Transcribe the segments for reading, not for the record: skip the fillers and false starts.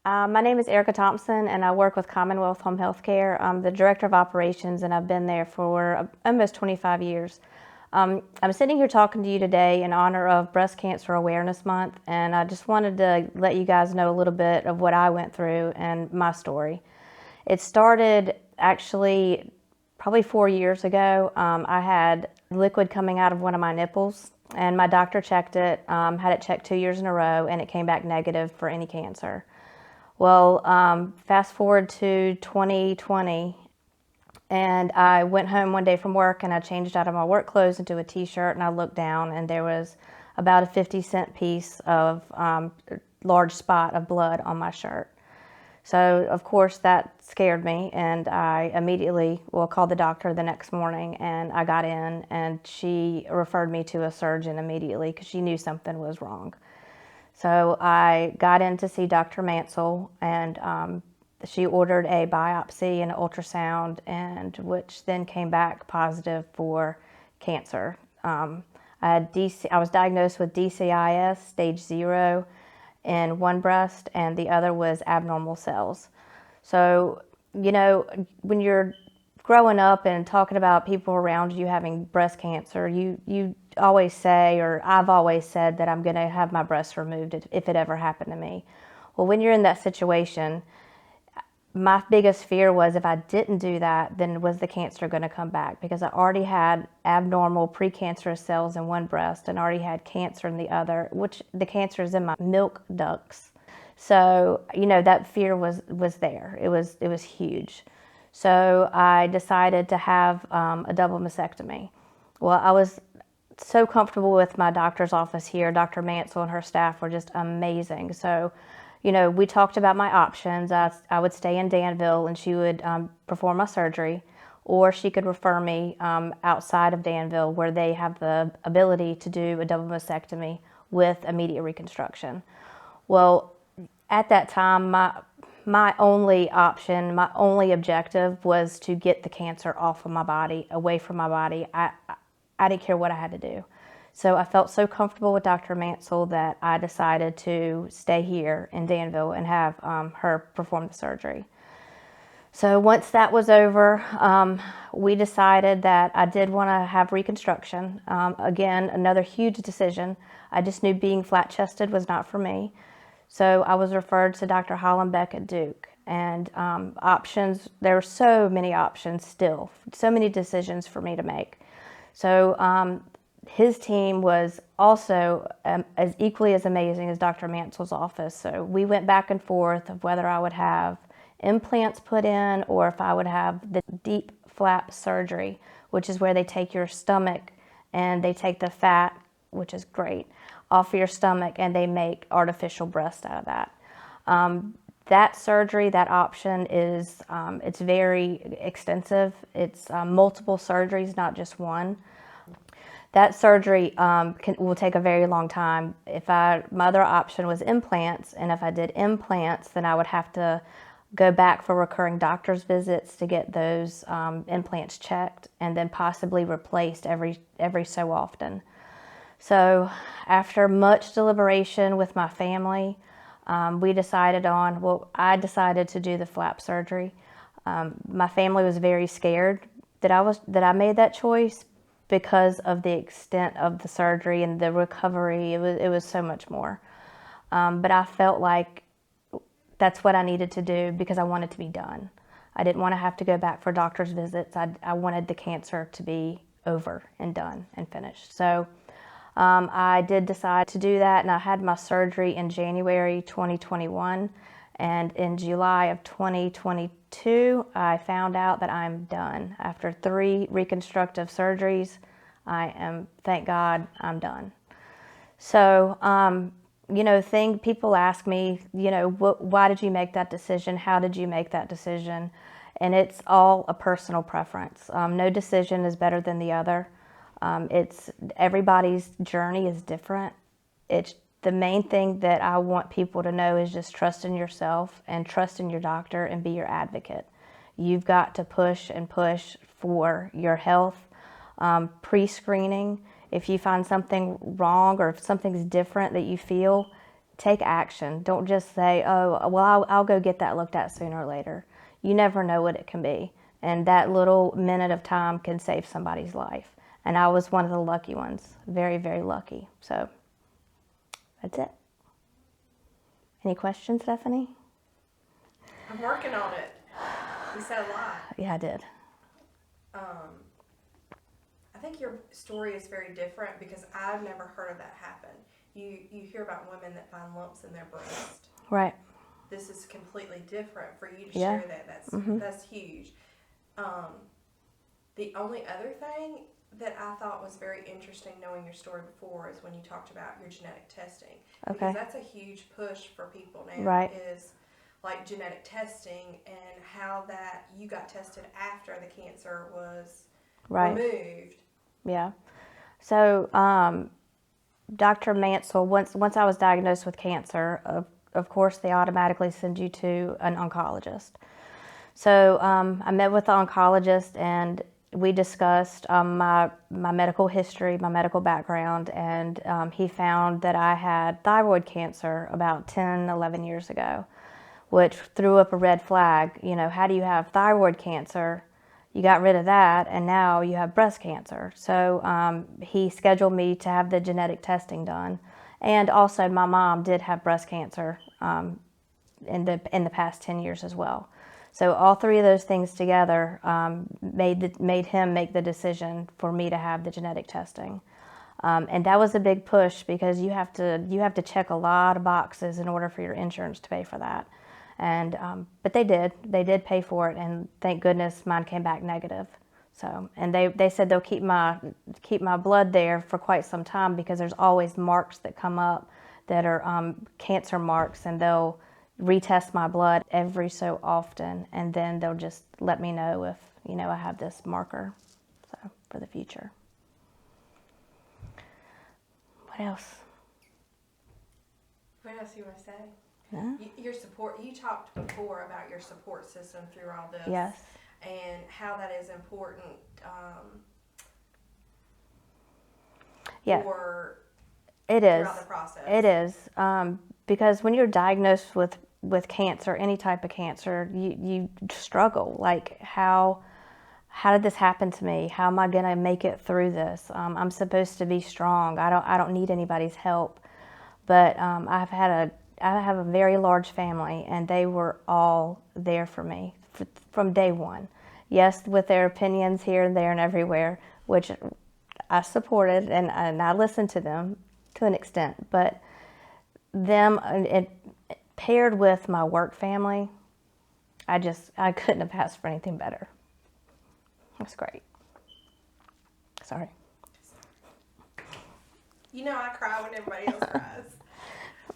My name is Erica Thomson, and I work with Commonwealth Home Healthcare. I'm the Director of Operations, and I've been there for almost 25 years. I'm sitting here talking to you today in honor of Breast Cancer Awareness Month, and I just wanted to let you guys know a little bit of what I went through and my story. It started actually probably 4 years ago. I had liquid coming out of one of my nipples, and my doctor checked it, had it checked 2 years in a row, and it came back negative for any cancer. Well, fast forward to 2020, and I went home one day from work and I changed out of my work clothes into a t-shirt, and I looked down and there was about a 50-cent piece of large spot of blood on my shirt. So of course that scared me, and I immediately called the doctor the next morning, and I got in and she referred me to a surgeon immediately because she knew something was wrong. So I got in to see Dr. Mancl, and she ordered a biopsy and an ultrasound, and which then came back positive for cancer. I was diagnosed with DCIS, stage 0, in one breast, and the other was abnormal cells. So, you know, when you're growing up and talking about people around you having breast cancer, you always say, or I've always said, that I'm going to have my breasts removed if it ever happened to me. Well, when you're in that situation, my biggest fear was if I didn't do that, then was the cancer going to come back? Because I already had abnormal precancerous cells in one breast and already had cancer in the other, which the cancer is in my milk ducts. So, you know, that fear was there. It was huge. So I decided to have a double mastectomy. Well, I was so comfortable with my doctor's office here. Dr. Mancl and her staff were just amazing. So, you know, we talked about my options. I would stay in Danville and she would perform my surgery, or she could refer me outside of Danville where they have the ability to do a double mastectomy with immediate reconstruction. Well, at that time, my only option, my only objective was to get the cancer off of my body, away from my body. I didn't care what I had to do. So I felt so comfortable with Dr. Mancl that I decided to stay here in Danville and have her perform the surgery. So once that was over, we decided that I did want to have reconstruction. Again, another huge decision. I just knew being flat-chested was not for me. So I was referred to Dr. Hollenbeck at Duke. And options, there were so many options still, so many decisions for me to make. So his team was also as equally as amazing as Dr. Mancl's office. So we went back and forth of whether I would have implants put in or if I would have the DIEP Flap surgery, which is where they take your stomach and they take the fat, which is great, off of your stomach, and they make artificial breast out of that. That surgery, that option is, it's very extensive. It's multiple surgeries, not just one. That surgery will take a very long time. My other option was implants, and if I did implants, then I would have to go back for recurring doctor's visits to get those implants checked, and then possibly replaced every so often. So after much deliberation with my family, I decided to do the flap surgery. My family was very scared that I made that choice because of the extent of the surgery and the recovery. It was so much more. But I felt like that's what I needed to do because I wanted to be done. I didn't want to have to go back for doctor's visits. I wanted the cancer to be over and done and finished. So I did decide to do that, and I had my surgery in January 2021, and in July of 2022, I found out that I'm done. After 3 reconstructive surgeries, thank God, I'm done. So, you know, people ask me, you know, why did you make that decision? How did you make that decision? And it's all a personal preference. No decision is better than the other. Everybody's journey is different. The main thing that I want people to know is just trust in yourself and trust in your doctor and be your advocate. You've got to push and push for your health. Pre-screening, if you find something wrong or if something's different that you feel, take action. Don't just say, oh, well, I'll go get that looked at sooner or later. You never know what it can be. And that little minute of time can save somebody's life. And I was one of the lucky ones. Very, very lucky. So that's it. Any questions, Stephanie? I'm working on it. You said a lot. Yeah, I did. I think your story is very different because I've never heard of that happen. You hear about women that find lumps in their breast. Right. This is completely different. For you to Yeah. share that, that's huge. The only other thing that I thought was very interesting knowing your story before is when you talked about your genetic testing. Okay. Because that's a huge push for people now. Right. Is like genetic testing and how that you got tested after the cancer was removed. Yeah. So Dr. Mancl, once I was diagnosed with cancer, of course they automatically send you to an oncologist. So I met with the oncologist and we discussed my medical history, my medical background, and he found that I had thyroid cancer about 10, 11 years ago, which threw up a red flag. You know, how do you have thyroid cancer? You got rid of that, and now you have breast cancer. So he scheduled me to have the genetic testing done. And also my mom did have breast cancer in the past 10 years as well. So all three of those things together made him make the decision for me to have the genetic testing. And that was a big push because you have to check a lot of boxes in order for your insurance to pay for that. And but they did pay for it, and thank goodness mine came back negative. So, and they said they'll keep my blood there for quite some time because there's always marks that come up that are cancer marks, and they'll retest my blood every so often, and then they'll just let me know if I have this marker, so for the future. What else? What else you want to say? Yeah. Your support. You talked before about your support system through all this. Yes. And how that is important Yeah. for it is. throughout the process. It is because when you're diagnosed with cancer, any type of cancer, you struggle. Like how did this happen to me? How am I gonna make it through this? I'm supposed to be strong. I don't need anybody's help. But I have a very large family, and they were all there for me from day one. Yes, with their opinions here and there and everywhere, which I supported and I listened to them to an extent. But them, it paired with my work family, I couldn't have asked for anything better. That's great. Sorry. I cry when everybody else cries.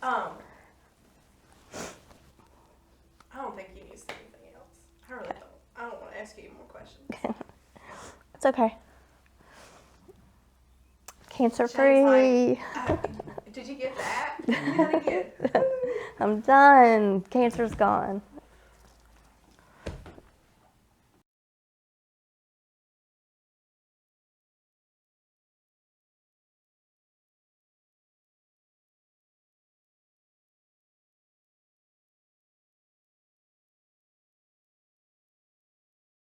I don't think you need to say anything else. I really don't. I don't want to ask you any more questions. It's okay. Cancer free. Did you get that? You got it again. I'm done. Cancer's gone.